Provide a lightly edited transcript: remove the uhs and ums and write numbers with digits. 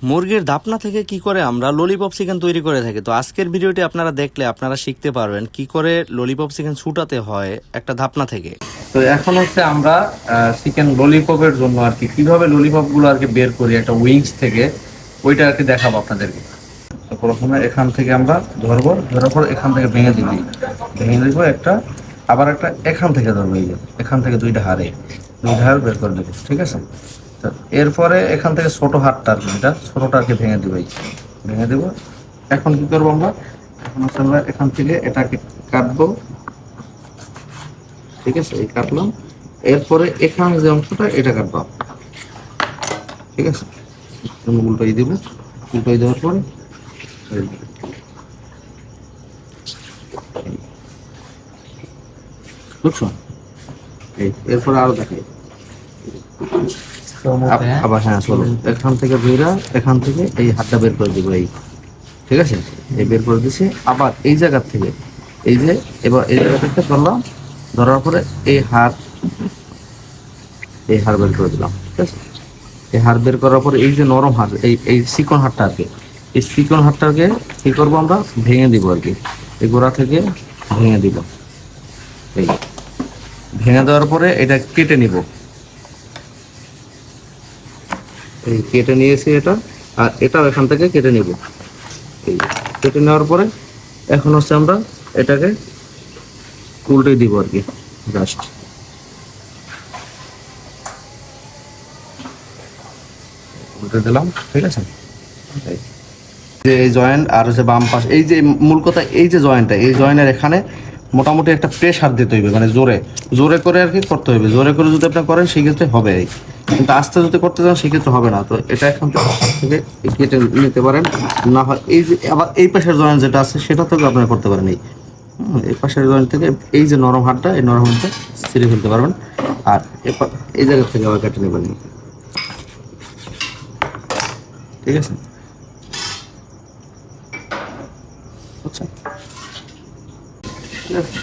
মুরগির ধাপনা থেকে কি করে আমরা ললিপপ চিকেন তৈরি করে থাকি। তো আজকের ভিডিওটি আপনারা দেখলে আপনারা শিখতে পারবেন কি করে ললিপপ চিকেন ছুটাতে হয় একটা ধাপনা থেকে। তো এখন হচ্ছে আমরা চিকেন ললিপপের জন্য আর কি কিভাবে ললিপপ গুলো আর কি বের করি একটা উইংস থেকে, ওইটা আর কি দেখাবো আপনাদেরকে। তো প্রথমে এখান থেকে আমরা ধরবো, ধরার পর এখান থেকে ভেঙে দিব একটা, আবার একটা এখান থেকে ধরবো, এই যে এখান থেকে দুইটা হাড় বের করে দেবো, ঠিক আছে। তো এরপরে এখান থেকে ছোট হাড়টা আর কি, এটা ছোটটা আর কি ভেঙে দিব, ভেঙে দেবো। এখন কি করবো আমরা, এখন হচ্ছে আমরা এখান থেকে এটাকে কাটবো, ঠিক আছে, এই কাটলাম। এরপরে এখানে যে অংশটা এটা কাটবো, ঠিক আছে। উল্টাই দেবো, উল্টাই দেওয়ার পরে বুঝছো, এই এরপরে আরো দেখাই আবার। হ্যাঁ চলো, এখান থেকে বেরা, এখান থেকে এই হাতটা বের করে দিব, এই ঠিক আছে, এই বের করে দিছি। আবার এই জায়গার থেকে এই যে, এবার এই জায়গা থেকে ধরলাম, ধরার পরে এই হাড় বের করে দিলাম, ঠিক আছে। এই হাড় বের করার পরে এই যে নরম হাড়, এই চিকন হাড়টা আর কি, এই চিকন হাড়টাকে কি করবো আমরা, ভেঙে দিব আর কি, এই গোড়া থেকে ভেঙে দিব। এই ভেঙে দেওয়ার পরে এটা কেটে নিব, এই কেটে নিয়েছি এটা, আর এটাও এখান থেকে কেটে নিব। এই কেটে নেওয়ার পরে এখন হচ্ছে আমরা এটাকে উল্টে দিব আর কি, জাস্ট উল্টে দিলাম, ঠিক আছে। এই যে এই জয়েন্ট আর হচ্ছে বাম পাশ, এই যে মূল কথা, এই যে জয়েন্টটা, এই জয়েন্টের এখানে মোটামুটি একটা প্রেশার দিতে হইবে, মানে জোরে জোরে করে আর কি করতে হইবে। জোরে করে যদি আপনি করেন সেক্ষেত্রে হবে, কিন্তু আস্তে যদি করতে চান সেক্ষেত্রে হবে না। তো এটা এখান থেকে কেটে নিতে পারেন, না হয় এই যে আবার এই পাশের জয়েন্ট যেটা আছে সেটা থেকে আপনারা করতে পারেন। এই পাশের জয়েন্ট থেকে এই যে নরম হাড়টা, এই নরম হাড়টা ছিঁড়ে ফেলতে পারবেন, আর এই জায়গা থেকে আবার কেটে নেবেন, ঠিক আছে। আচ্ছা, ঠিক আছে।